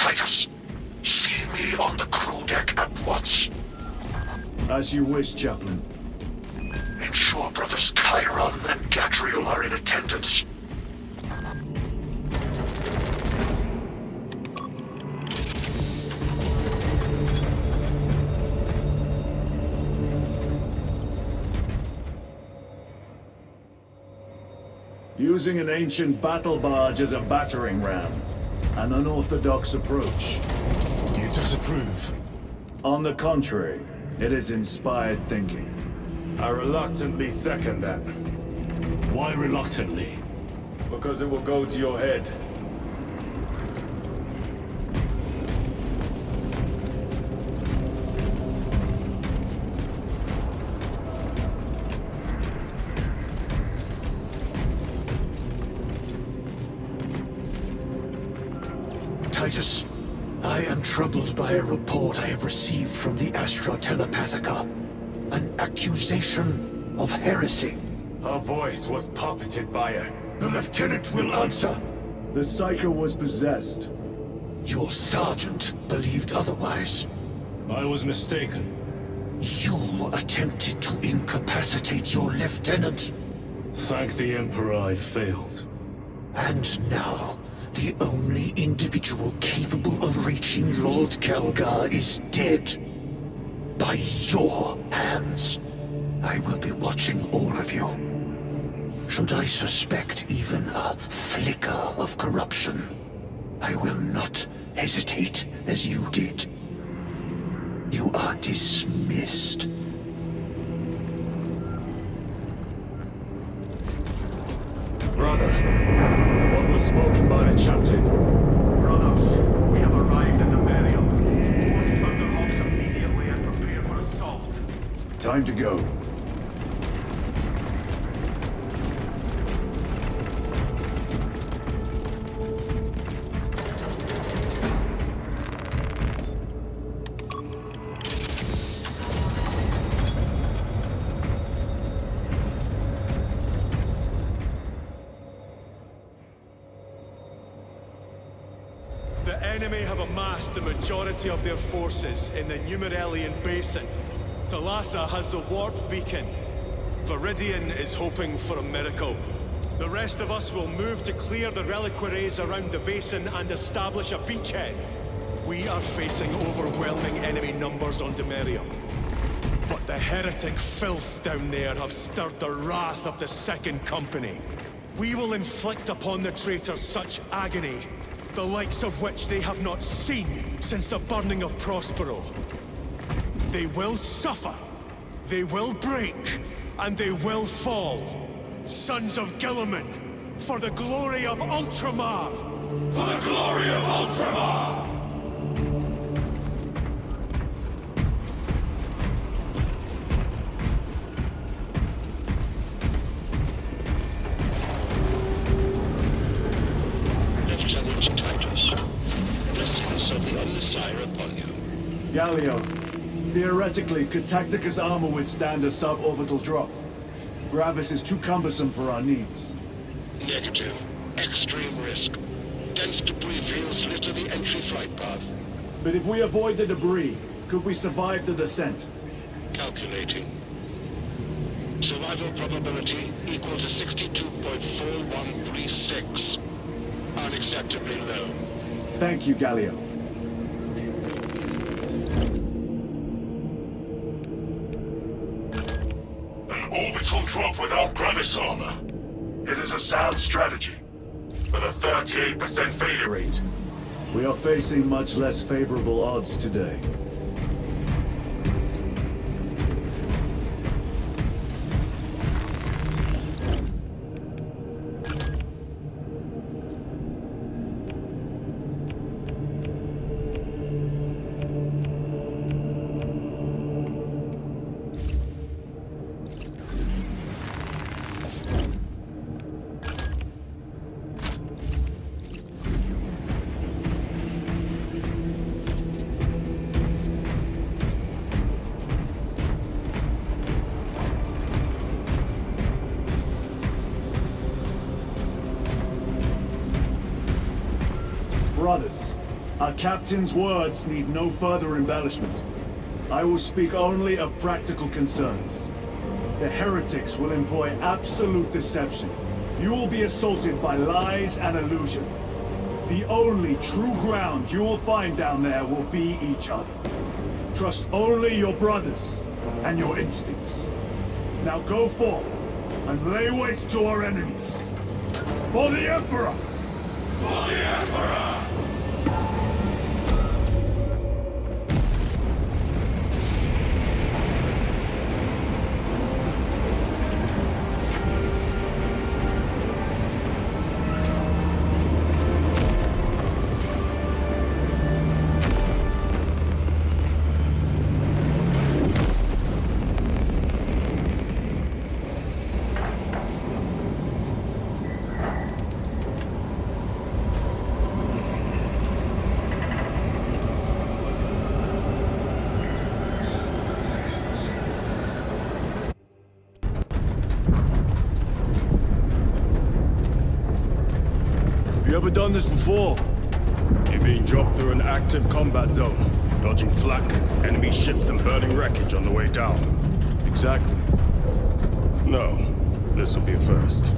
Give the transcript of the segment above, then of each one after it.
Titus, see me on the crew deck at once. As you wish, Chaplain. Ensure brothers Chiron and Gadriel are in attendance. Using an ancient battle barge as a battering ram. An unorthodox approach. You disapprove? On the contrary, it is inspired thinking. I reluctantly second that. Why reluctantly? Because it will go to your head. Titus, I am troubled by a report I have received from the Astra Telepathica. An accusation of heresy. Her voice was puppeted by her. The lieutenant will answer. The Psycho was possessed. Your sergeant believed otherwise. I was mistaken. You attempted to incapacitate your lieutenant. Thank the Emperor I failed. And now, the only individual capable of reaching Lord Kelgar is dead. By your hands. I will be watching all of you. Should I suspect even a flicker of corruption, I will not hesitate as you did. You are dismissed. Brother, what was spoken by the chaplain? Brothers, we have arrived at the burial. Board Thunderhawks immediately and prepare for assault. Time to go. The enemy have amassed the majority of their forces in the Numeralian Basin. Thalassa has the warp beacon. Viridian is hoping for a miracle. The rest of us will move to clear the reliquaries around the basin and establish a beachhead. We are facing overwhelming enemy numbers on Demerium. But the heretic filth down there have stirred the wrath of the Second Company. We will inflict upon the traitors such agony, the likes of which they have not seen since the burning of Prospero. They will suffer, they will break, and they will fall. Sons of Gilliman, for the glory of Ultramar! For the glory of Ultramar! Lieutenant Titus, blessings of the Omnissiah upon you. Galio, theoretically, could Tacticus armor withstand a suborbital drop? Gravis is too cumbersome for our needs. Negative. Extreme risk. Dense debris fields litter the entry flight path. But if we avoid the debris, could we survive the descent? Calculating. Survival probability equal to 62.4136. Unacceptably low. Thank you, Galio. An orbital drop without Gravis armor. It is a sound strategy, but a 38% failure rate. We are facing much less favorable odds today. Brothers, Our captain's words need no further embellishment. I will speak only of practical concerns. The heretics will employ absolute deception. You will be assaulted by lies and illusion. The only true ground you will find down there will be each other. Trust only your brothers and your instincts. Now go forth and lay waste to our enemies. For the Emperor! For the Emperor! You ever done this before? You're being dropped through an active combat zone, dodging flak, enemy ships and burning wreckage on the way down. Exactly. No, this will be a first.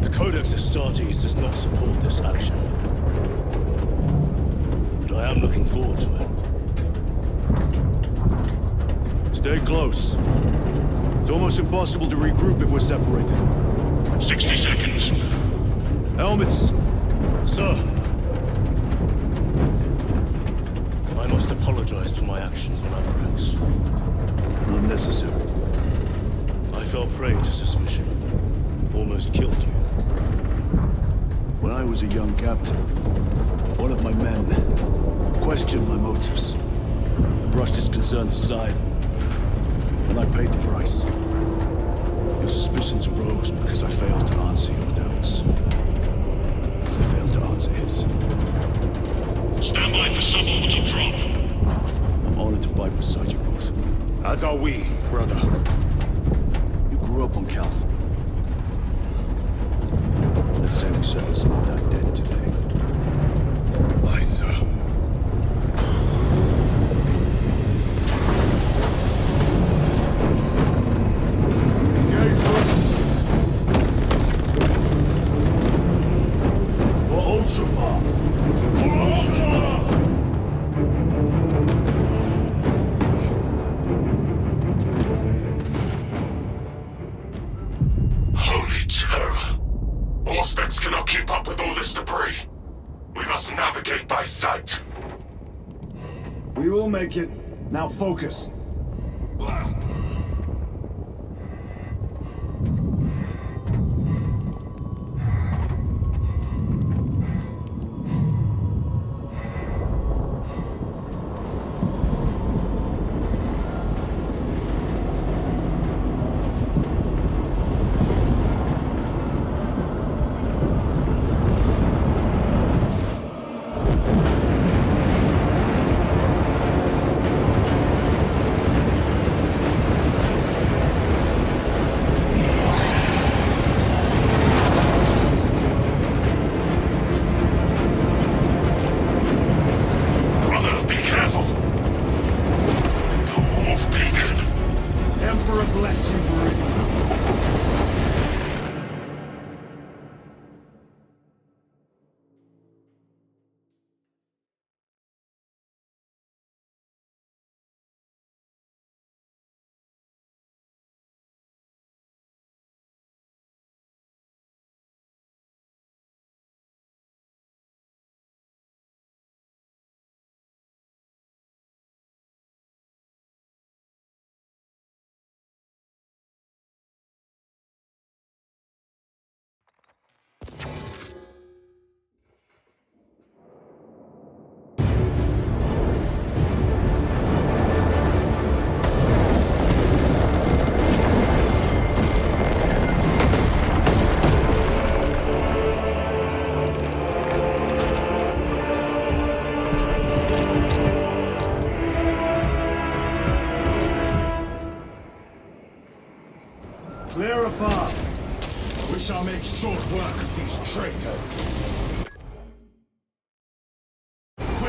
The Codex Astartes does not support this action. But I am looking forward to it. Stay close. It's almost impossible to regroup if we're separated. 60 seconds. Helmets! Sir! I must apologize for my actions on Avarax. Unnecessary. I fell prey to suspicion. Almost killed you. When I was a young captain, one of my men questioned my motives, brushed his concerns aside, and I paid the price. Your suspicions arose because I failed to answer your doubts. As I failed to answer his. Stand by for suborbital drop. I'm honored to fight beside you both. As are we, brother. You grew up on Calth. Let's say we settle some of that debt today. Aye, sir. Engage first! For Ultramar! For Ultramar! Holy terror! Auspex cannot keep up with all this debris. We must navigate by sight. We will make it. Now focus.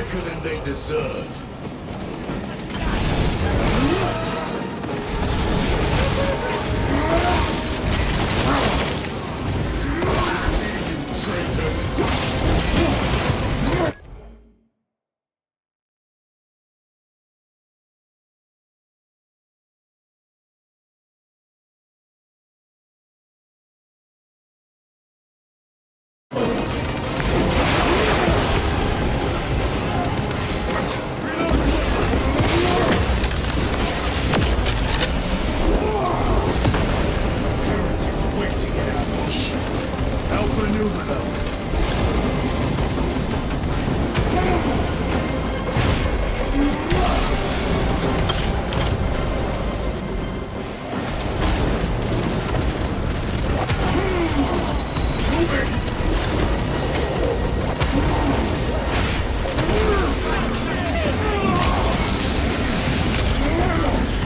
quicker than they deserve.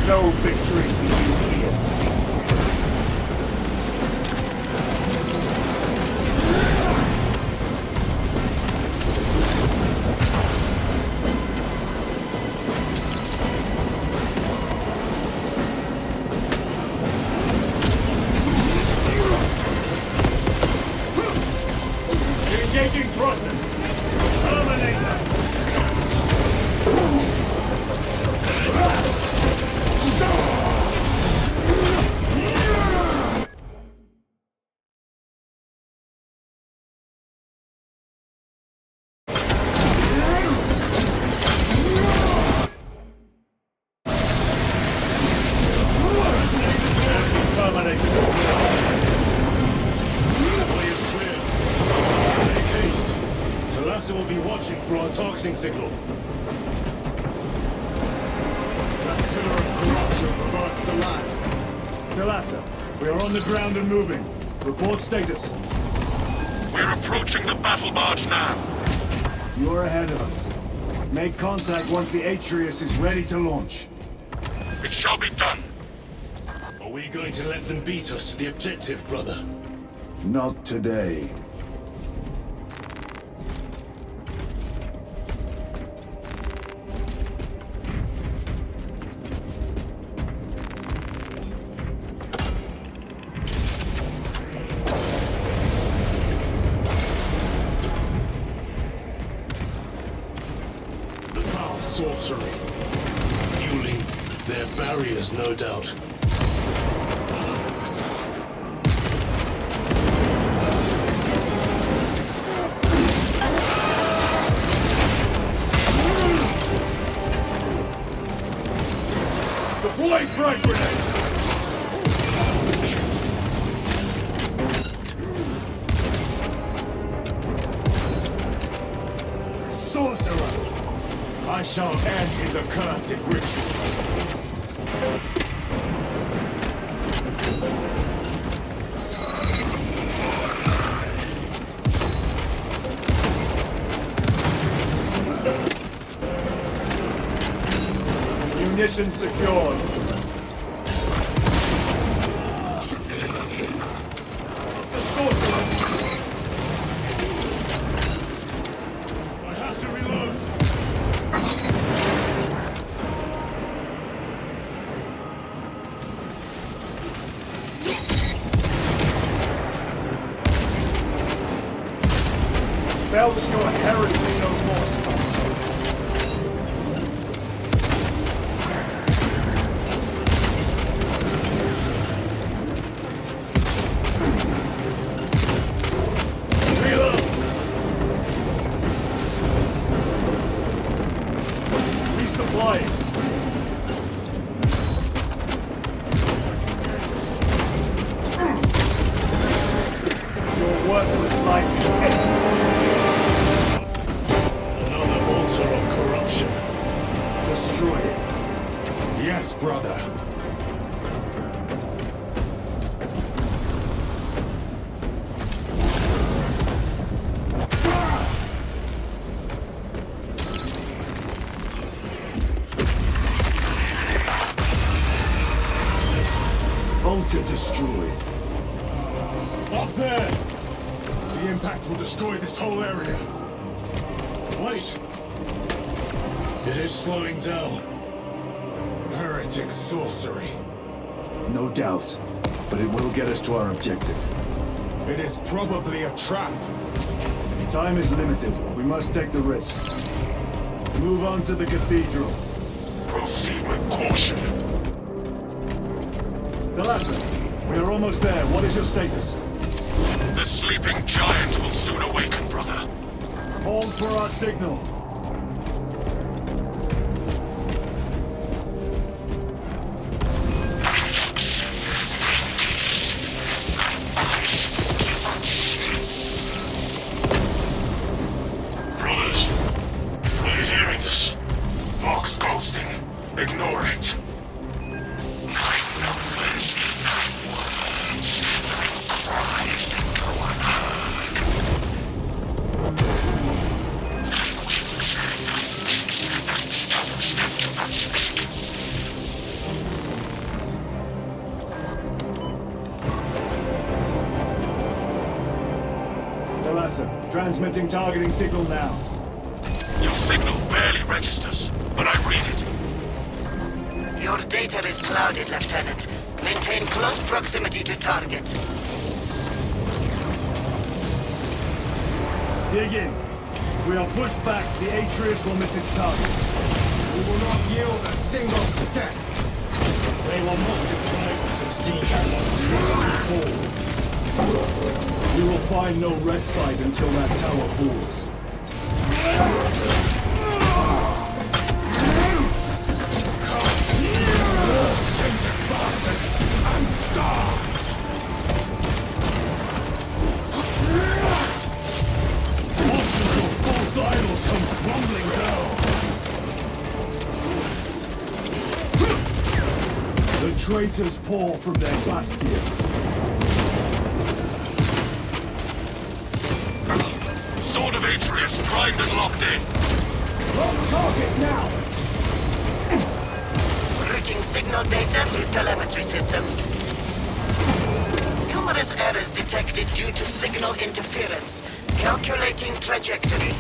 No victory here. Engaging thrusters. Terminate them. Will be watching for our targeting signal. That pillar of corruption regards the land. Talassa, we are on the ground and moving. Report status. We're approaching the battle barge now. You are ahead of us. Make contact once the Atreus is ready to launch. It shall be done. Are we going to let them beat us to the objective, brother? Not today. Sorcery. Fueling their barriers, no doubt. Deploy frag grenade! Sorcerer! I shall end his accursed rituals. Munitions secured. The sorcerer! I have to reload. Belch your heresy no more, son. Reload! Resupplying. Your worthless life is ended. Another altar of corruption. Destroy it. Yes, brother. Altar destroyed. Up there! The impact will destroy this whole area. Wait! It is slowing down. Heretic sorcery. No doubt. But it will get us to our objective. It is probably a trap. Time is limited. We must take the risk. Move on to the cathedral. Proceed with caution. Dalasa, we are almost there. What is your status? The sleeping giant will soon awaken, brother. Hold for our signal. Brothers, are you hearing this? Vox ghosting. Ignore it. 9 numbers, 9 words, 9 cries, no one heard. 9 weeks, 9 Dalasa, transmitting targeting signal now. Your signal barely registers, but I read it. Your data is clouded, Lieutenant. Maintain close proximity to target. Dig in. If we are pushed back, the Atreus will miss its target. We will not yield a single step. They will not deprive us of seeing that monstrosity fall. We will find no respite until that tower falls. Tainted bastards, and die! Watch your false idols come crumbling down! The traitors pour from their bastion. Sword of Atreus primed and locked in. Lock target now! Routing signal data through telemetry systems. Numerous errors detected due to signal interference. Calculating trajectory.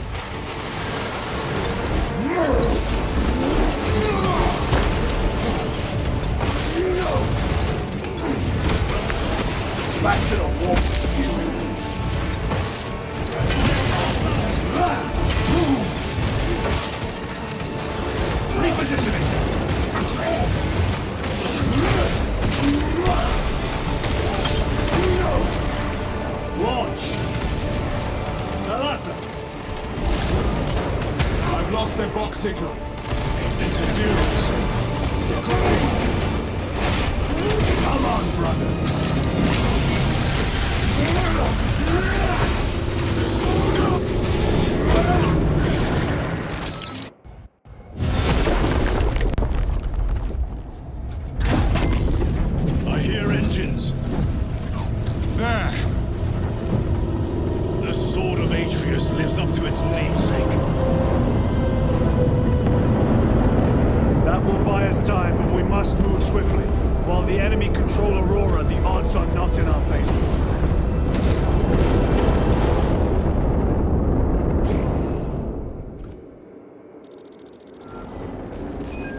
Back to the wall. Repositioning. Launch! Dalasa! I've lost their box signal. Interference! Come on, brother! I hear engines. There! The Sword of Atreus lives up to its namesake. That will buy us time, but we must move swiftly. While the enemy control Aurora, the odds are not in our favor.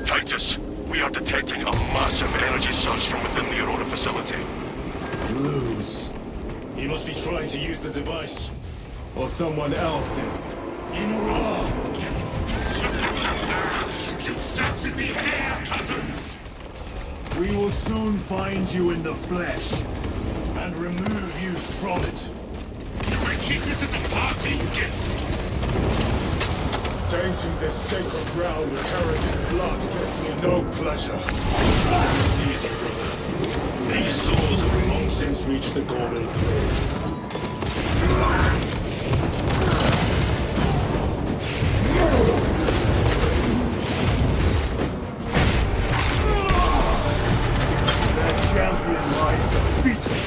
Titus, we are detecting a massive energy surge from within the Aurora facility. Lose. He must be trying to use the device. Or someone else is. Inura! You captured the air, cousins! We will soon find you in the flesh. And remove you from it. You may keep it as a parting gift. Tainting this sacred ground with heretic blood gives me no pleasure. Rest easy, brother. These souls have long since reached the Golden Throne. Their champion lies defeated.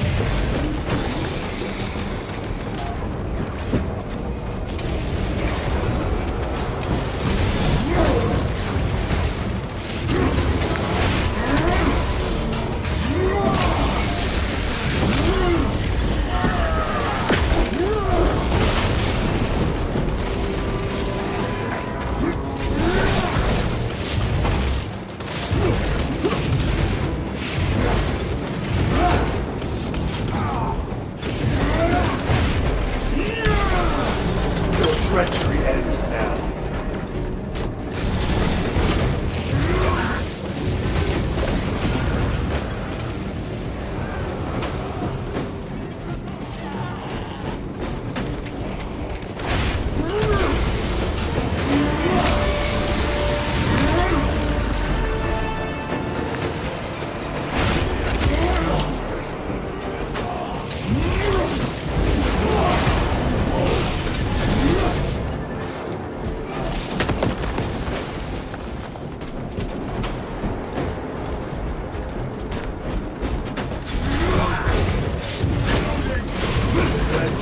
treachery ends now.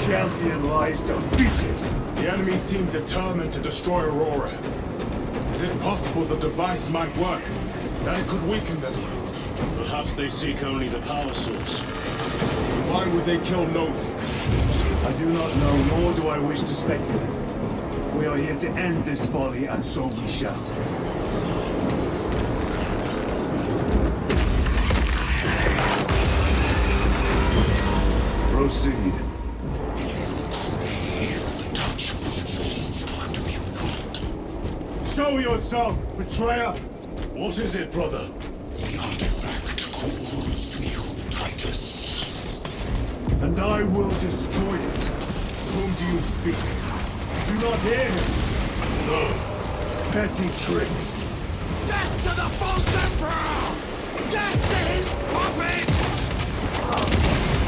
Champion lies defeated. The enemy seem determined to destroy Aurora. Is it possible the device might work? That it could weaken them? Perhaps they seek only the power source. Why would they kill Nozick? I do not know, nor do I wish to speculate. We are here to end this folly, and so we shall. Proceed. Show yourself, betrayer! What is it, brother? The artifact calls to you, Titus. And I will destroy it. To whom do you speak? Do not hear him. No. Petty tricks. Death to the false emperor! Death to his puppets!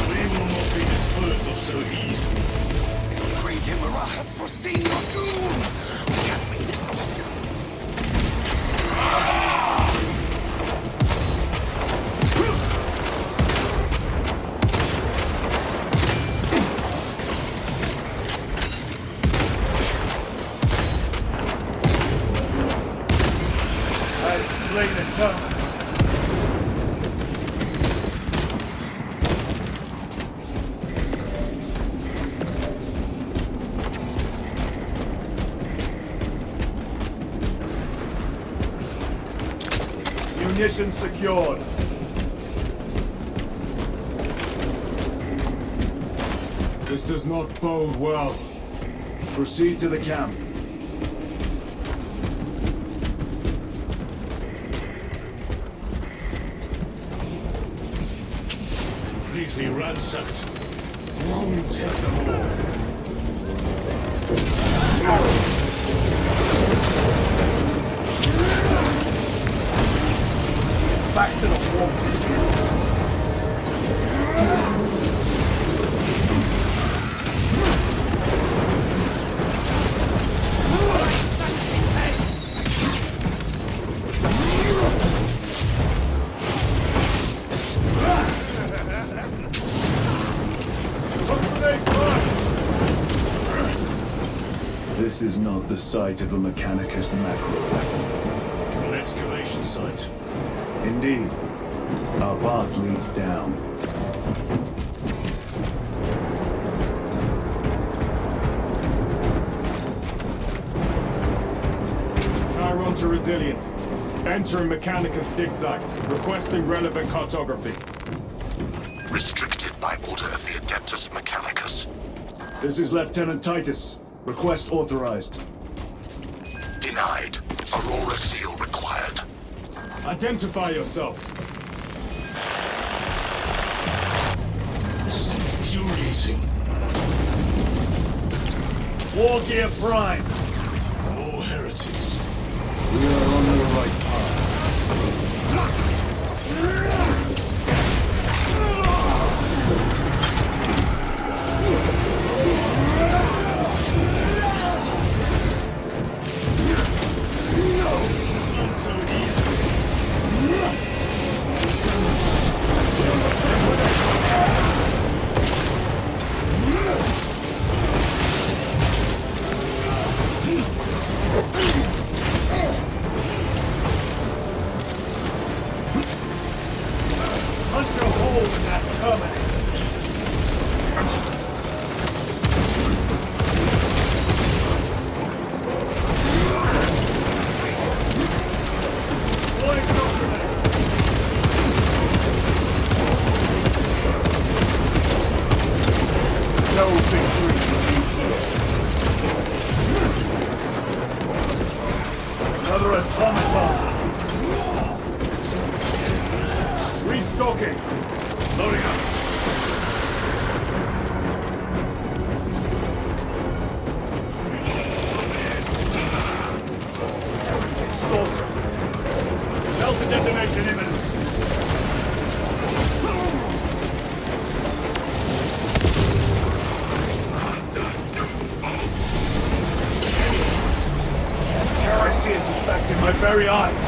We will not be disposed of so easily. Great Emperor has foreseen your doom. We have witnessed it. I've slain a tongue. Munition secured. This does not bode well. Proceed to the camp. Completely ransacked. Won't take them all. Back to the wall. This is not the site of a Mechanicus macro weapon. An excavation site. Indeed. Our path leads down. Chiron to Resilient. Entering Mechanicus dig site. Requesting relevant cartography. Restricted by order of the Adeptus Mechanicus. This is Lieutenant Titus. Request authorized. Denied. Aurora seal required. Identify yourself. This is infuriating. War Gear Prime. More heretics. We are on the right path. Done so easily. automaton! Restocking! Loading up! Heretic sorcerer! Delta detonation imminent! Here I see it effect in my very eyes!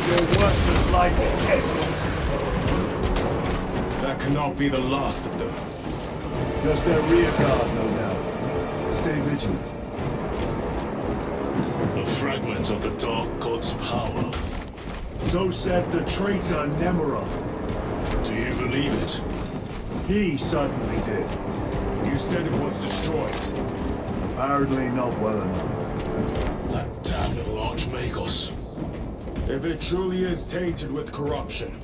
Your worthless life is ended. That cannot be the last of them. Just their rear guard, no doubt. Stay vigilant. A fragment of the Dark God's power. So said the traitor Nemeroth. Do you believe it? He certainly did. You said it was destroyed. Apparently not well enough. That damnable Archmagos. If it truly is tainted with corruption,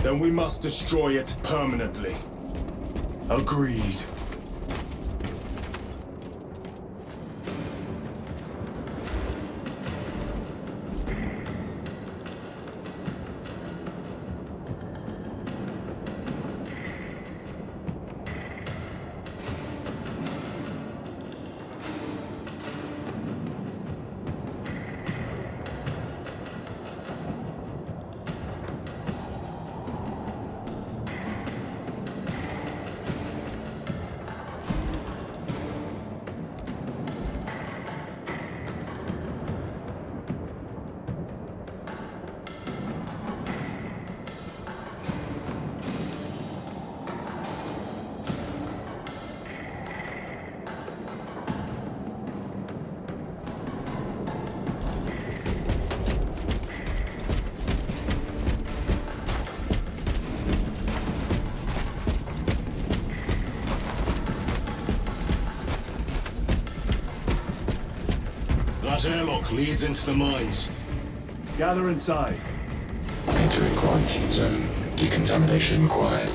then we must destroy it permanently. Agreed. That airlock leads into the mines. Gather inside. Entering quarantine zone. Decontamination required.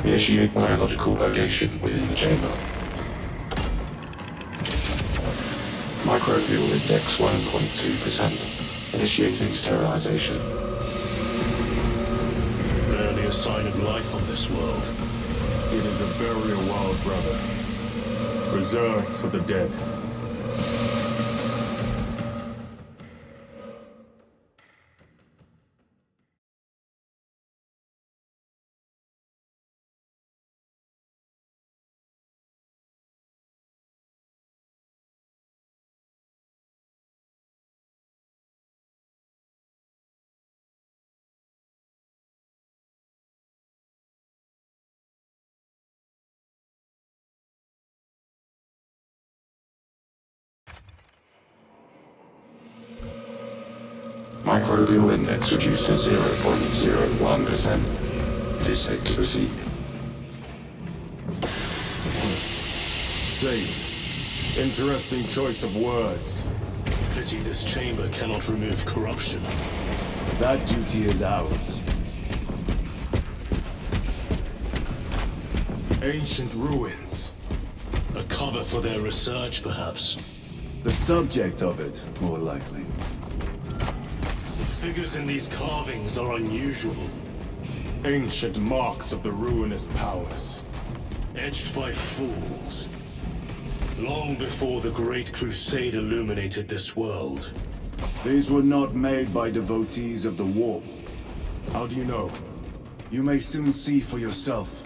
Initiate biological purgation within the chamber. Microbial index 1.2%. Initiating sterilization. Barely a sign of life on this world. It is a burial world, brother. Reserved for the dead. Microbial index reduced to 0.01%. It is safe to proceed. Safe. Interesting choice of words. Pity this chamber cannot remove corruption. That duty is ours. Ancient ruins. A cover for their research, perhaps. The subject of it, more likely. The figures in these carvings are unusual. Ancient marks of the ruinous powers. Edged by fools. Long before the Great Crusade illuminated this world. These were not made by devotees of the warp. How do you know? You may soon see for yourself.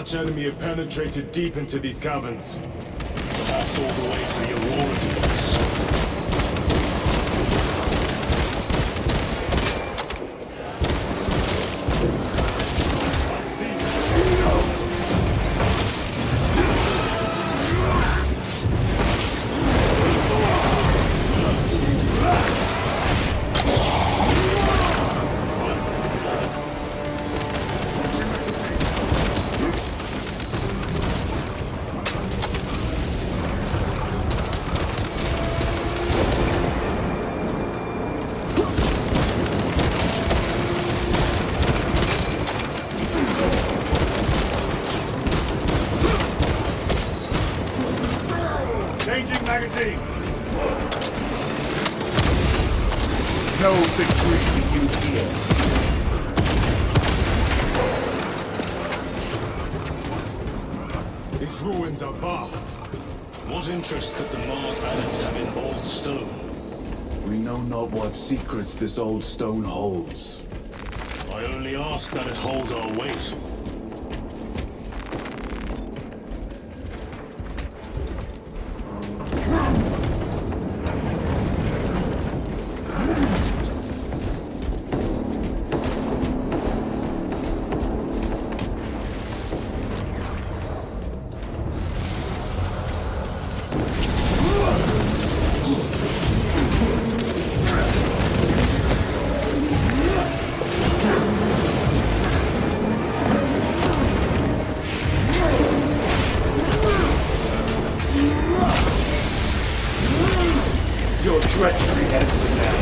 such enemy have penetrated deep into these caverns. Perhaps all the way to the Aurora device. Changing magazine! No victory for you here. These ruins are vast. What interest could the Mars adepts have in old stone? We know not what secrets this old stone holds. I only ask that it holds our weight. Your treachery ends now.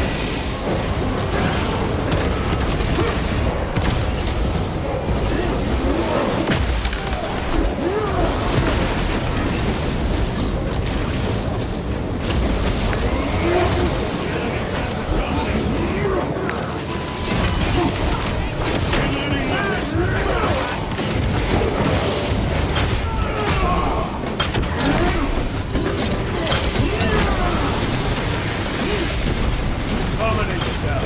Dominated now.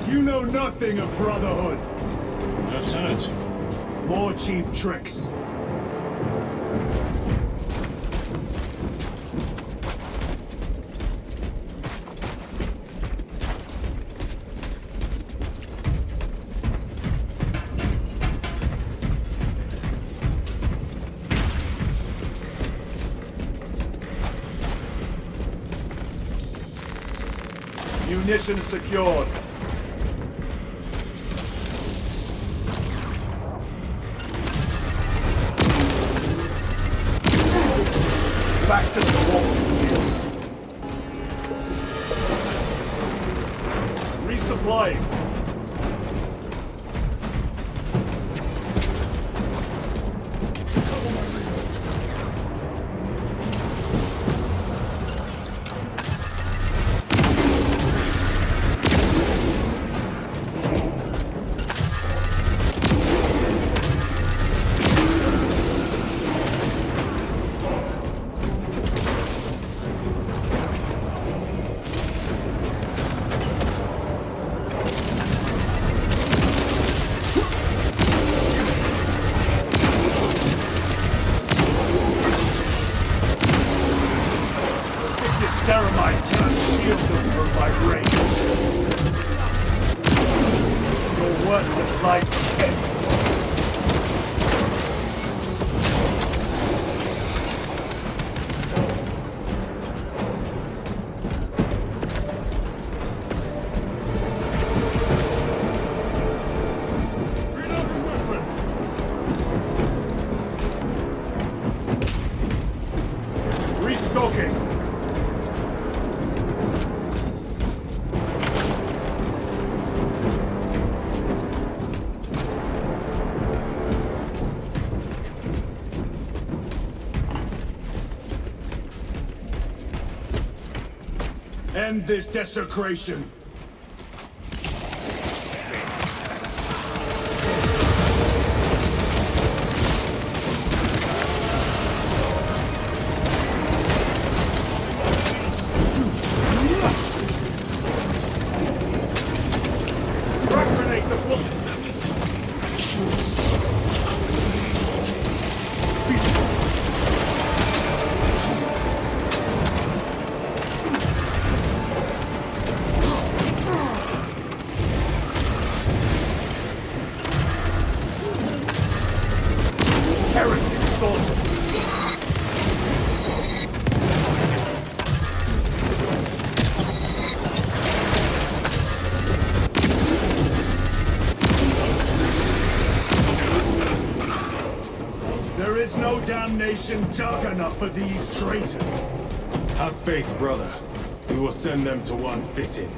You know nothing of brotherhood. Lieutenant, More cheap tricks. Munitions secured. Back to the wall. Resupplying. Ceramite cannot shield them from my range. Your worthless life ends. Restocking. End this desecration! Heretic sorcery! There is no damnation dark enough for these traitors! Have faith, brother. We will send them to one fitting.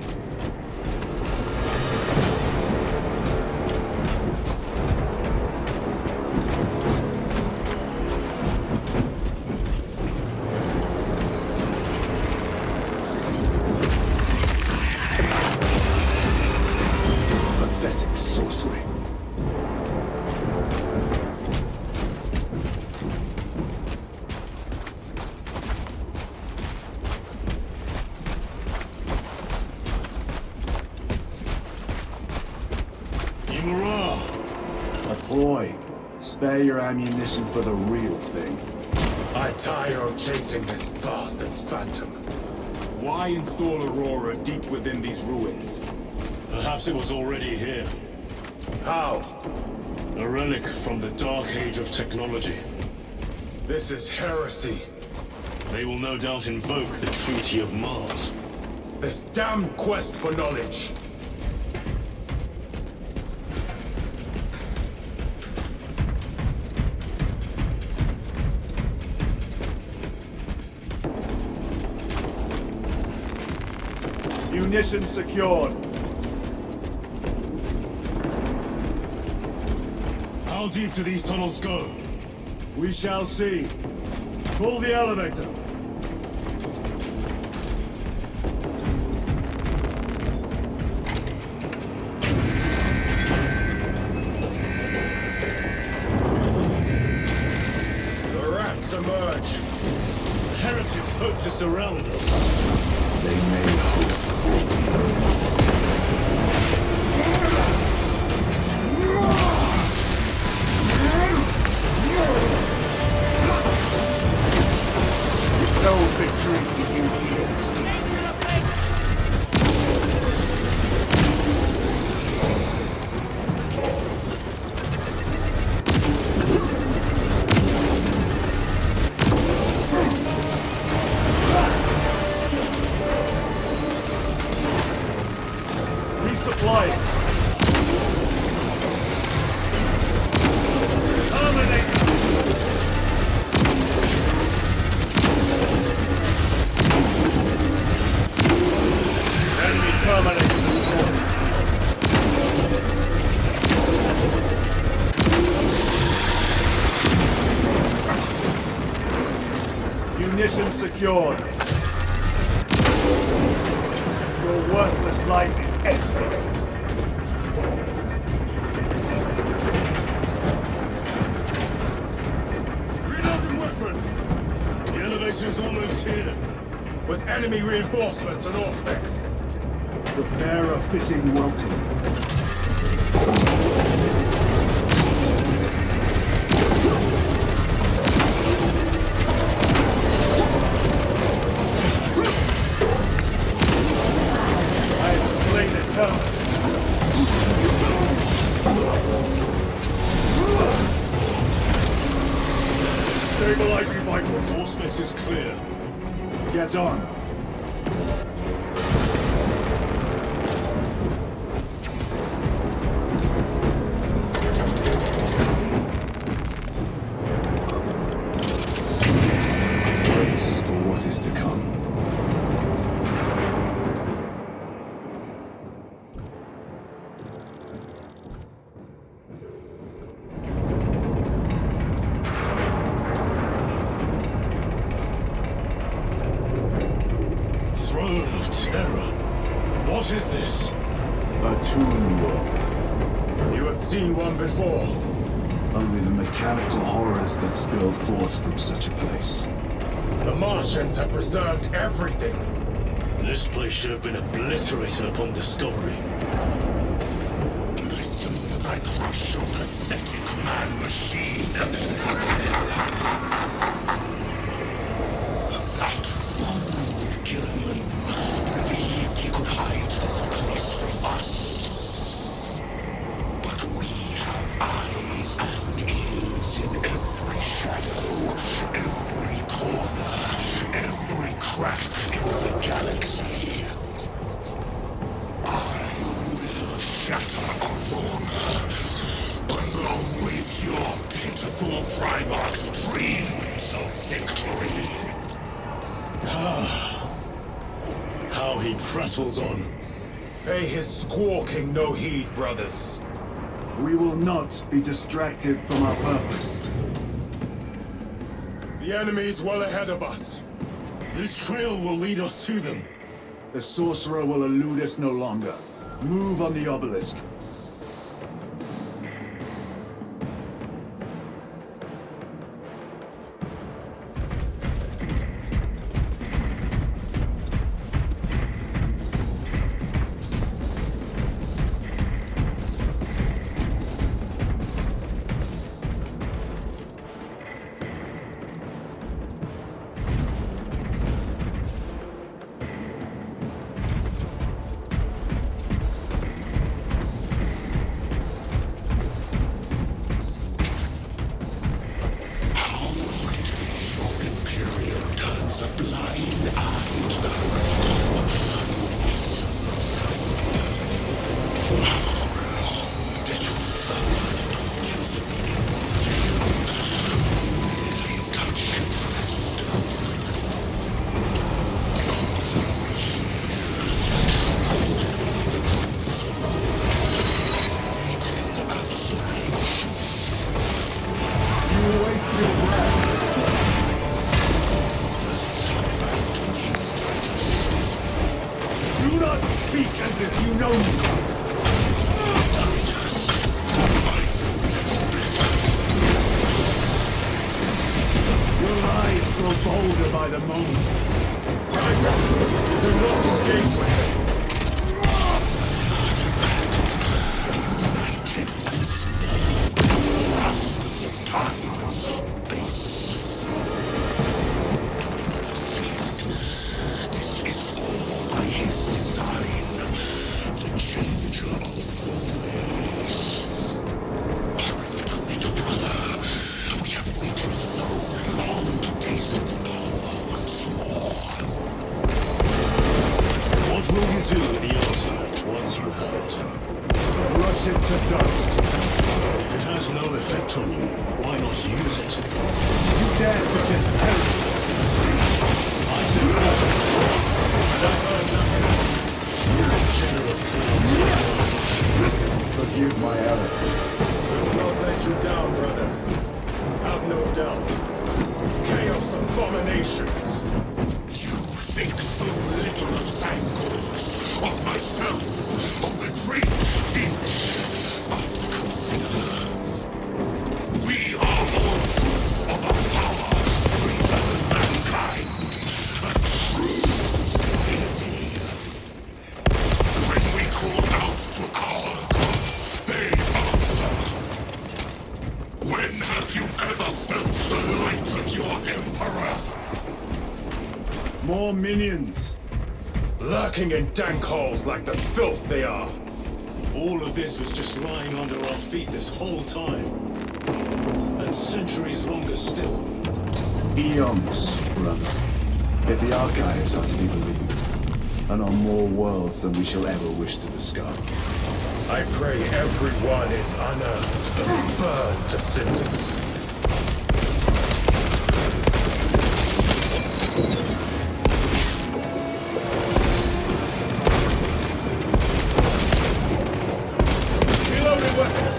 Pathetic sorcery. But boy, spare your ammunition for the real thing. I tire of chasing this bastard's phantom. Why install Aurora deep within these ruins? Perhaps it was already here. How? A relic from the Dark Age of technology. This is heresy. They will no doubt invoke the Treaty of Mars. This damn quest for knowledge. Munitions secured. How deep do these tunnels go? We shall see. Pull the elevator. The rats emerge. The heretics hope to surround us. They may hope. No victory for you here. Resupplying. Terminate. Enemy terminated. Munitions secured. Your worthless life is ended. Reloading weapon! The elevator's almost here. With enemy reinforcements and all specs. Prepare a fitting welcome. I have slain a town. Stabilizing vitals. All space is clear. Get on. Brace for what is to come. What is this? A tomb world. You have seen one before. Only the mechanical horrors that spill forth from such a place. The Martians have preserved everything. This place should have been obliterated upon discovery. Listen as I crush your pathetic man-machine. That fool, Gilman, believed he could hide this place from us. But we have eyes and ears in every shadow, every corner, every crack in the galaxy. I will shatter Aurora, along with your pitiful Primarch's dreams of victory. How he prattles on. Pay his squawking no heed, brothers. We will not be distracted from our purpose. The enemy is well ahead of us. This trail will lead us to them. The sorcerer will elude us no longer. Move on the obelisk. Do not speak as if you know me. Your lies grow bolder by the moment. Titus, do not engage with him. What will you do with the altar once you have it? Crush it to dust. If it has no effect on you, why not use it? You dare suggest heresy? I said nothing. And I heard nothing. General Clouds. Forgive my error. We will not let you down, brother. Have no doubt. Chaos abominations. You think so little of Sangors, of myself, of the great Finch. But consider, we are all proof of a power greater than mankind, a true divinity. When we call out to our gods, they answer. When have you ever felt the light of your Emperor? More minions. Lurking in dank holes like the filth they are. All of this was just lying under our feet this whole time. And centuries longer still. Eons, brother. If the archives are to be believed. And on more worlds than we shall ever wish to discover. I pray everyone is unearthed and burned to cinders. Reloading weapon!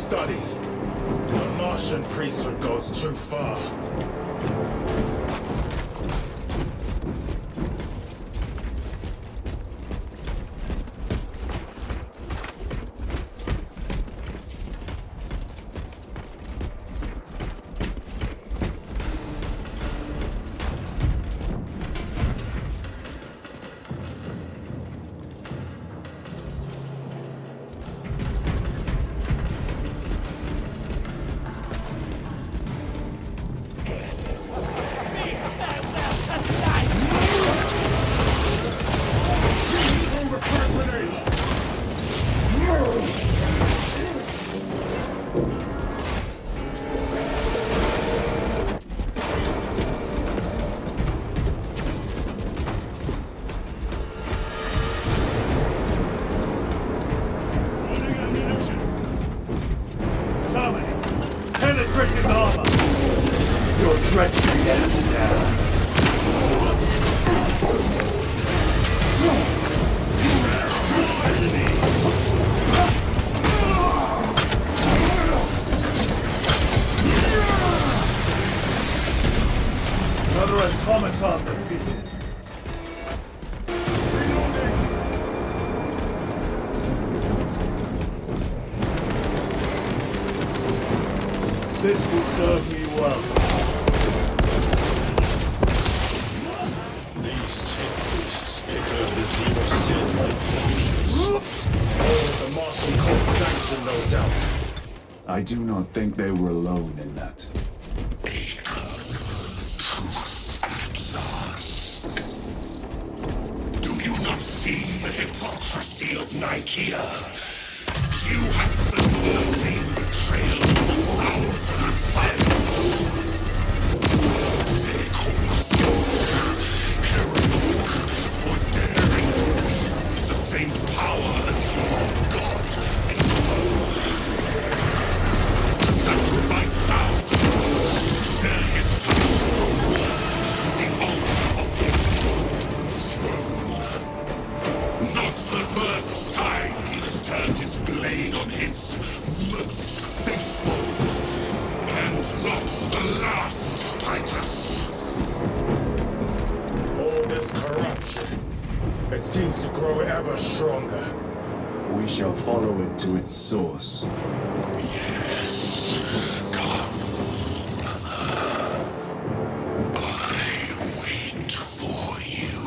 study. The Martian priesthood goes too far. Penetrate his armor! Your treachery ends now. Another automaton defeated. This will serve me well. These tech priests pick over the Xenos dead like vultures. All of the Martian cult sanction, no doubt. I do not think they were alone in that. Do you not see the hypocrisy of Nicaea? You have felt the same betrayal for hours and silence. They call us heretic for daring to wield the same power as your god in the world. To sacrifice thousands, share his touch on the altar of his throne. Not the first time he has turned his blade on his most faithful. And not the last, Titus. All this corruption, it seems to grow ever stronger. We shall follow it to its source. Yes, come, brother. I wait for you.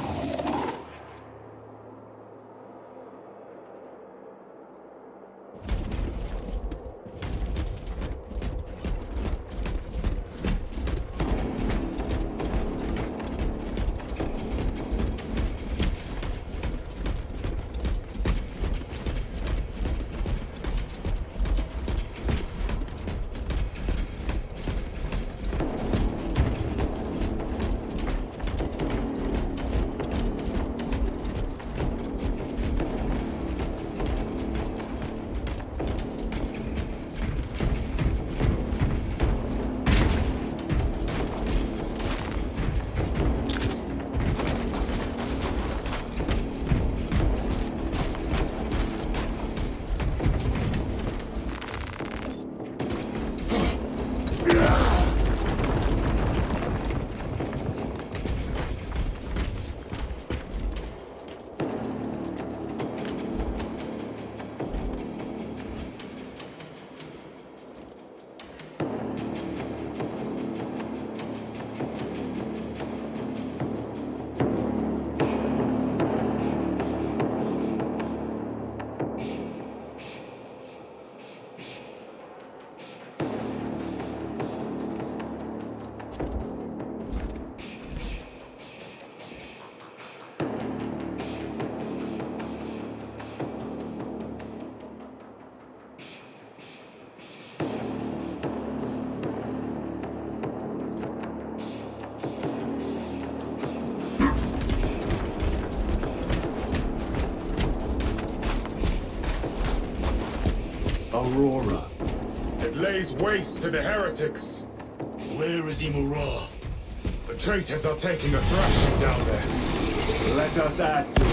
Aurora. It lays waste to the heretics. Where is Imura? The traitors are taking a thrashing down there. Let us add to it.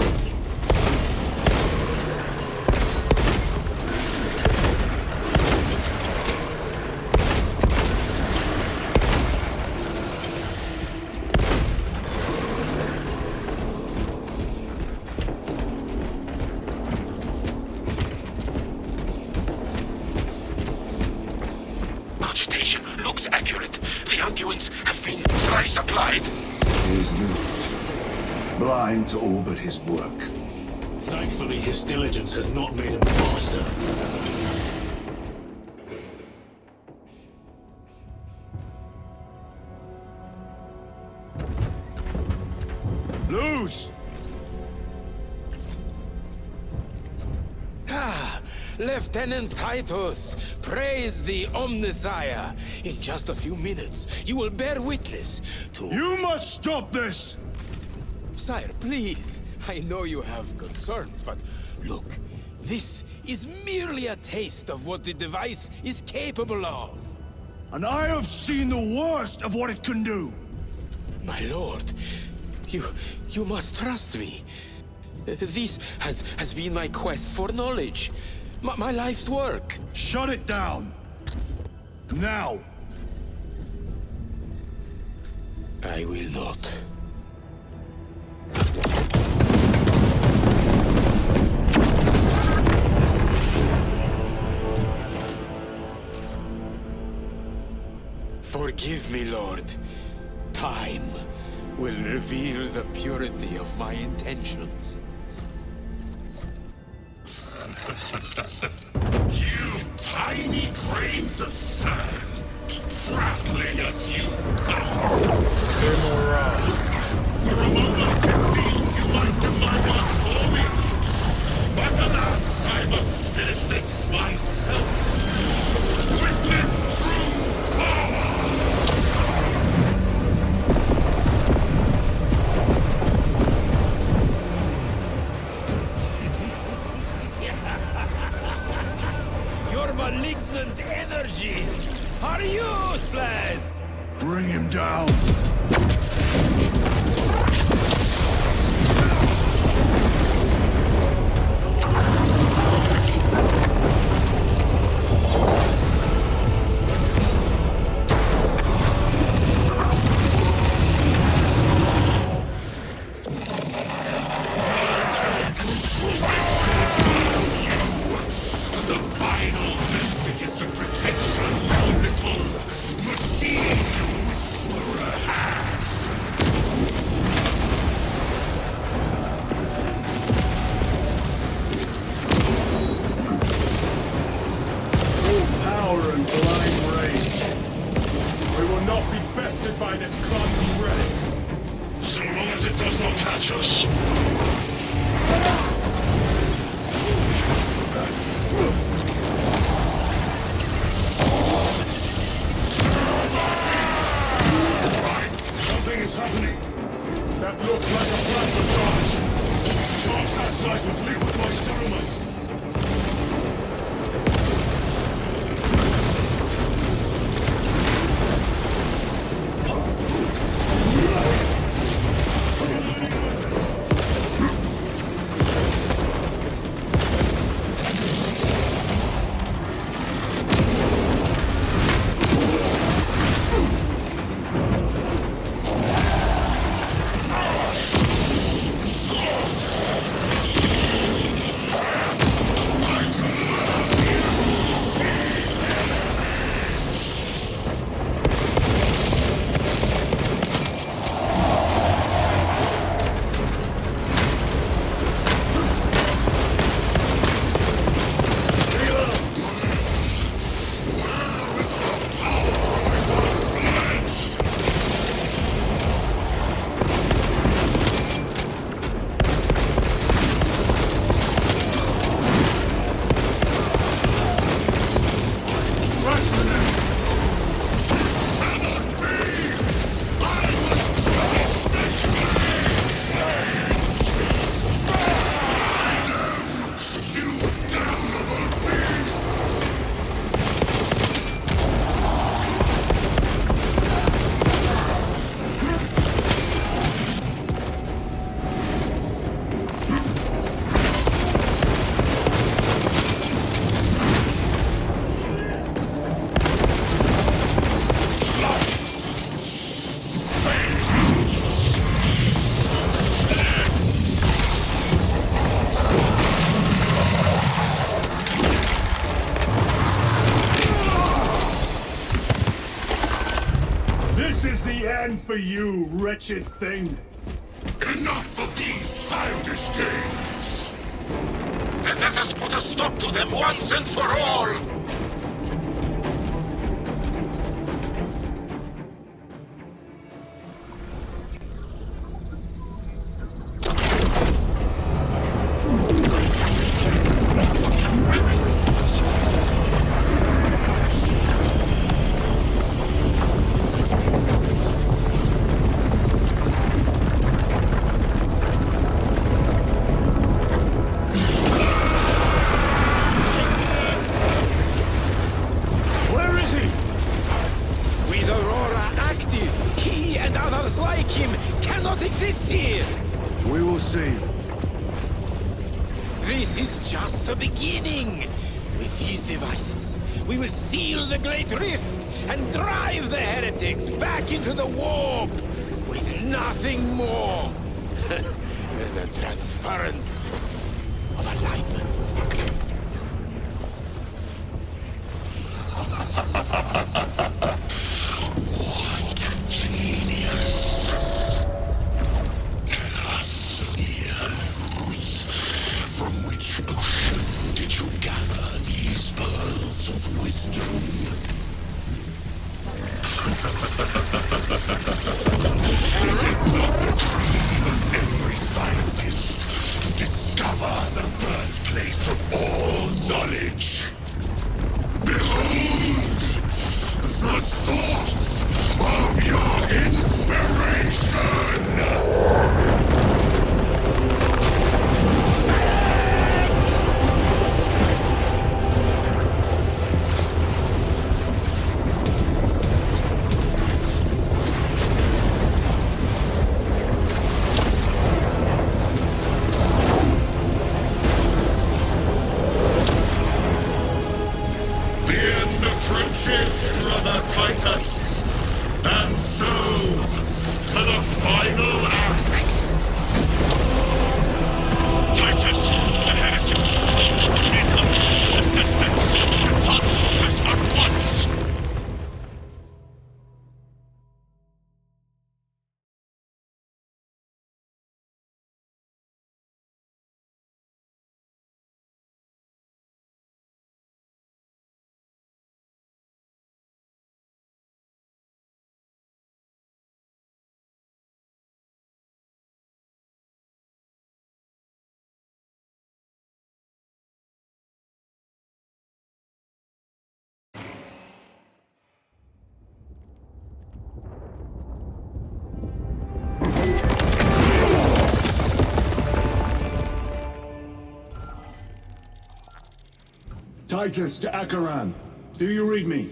looks accurate. The unguents have been thrice applied. He's loose. Blind to all but his work. Thankfully, his diligence has not made him faster. Lose! Ah, Lieutenant Titus, praise the Omnissiah. In just a few minutes, you will bear witness to... You must stop this! Sire, please. I know you have concerns, but look, this is merely a taste of what the device is capable of. And I have seen the worst of what it can do! My lord, you must trust me. This has been my quest for knowledge. My life's work. Shut it down! Now! I will not. Forgive me, Lord. Time will reveal the purity of my intentions. You tiny grains of sand, prattling as you come. For a moment it seems you might do my work for me. But alas, I must finish this myself. With this true power! Your malignant energies are useless! Bring him down! By this clumsy relic. So long as it does not catch us. Something is happening. That looks like a plasma charge. Charge that size would live with my settlement. This is the end for you, wretched thing! Enough of these childish games! Then let us put a stop to them once and for all! We will see. This is just the beginning. With these devices, we will seal the Great Rift and drive the heretics back into the warp with nothing more than the transference of alignment. Every scientist to discover the birthplace of all knowledge. Behold, the source of your inspiration! Brother Titus, and so to the final act. Titus, the heretic, incoming assistance. Follow us at once. Titus to Acheran. Do you read me?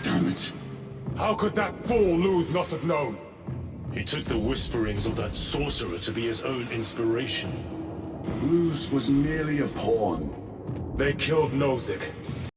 Damn it. How could that fool Luz not have known? He took the whisperings of that sorcerer to be his own inspiration. Luz was merely a pawn. They killed Nozick.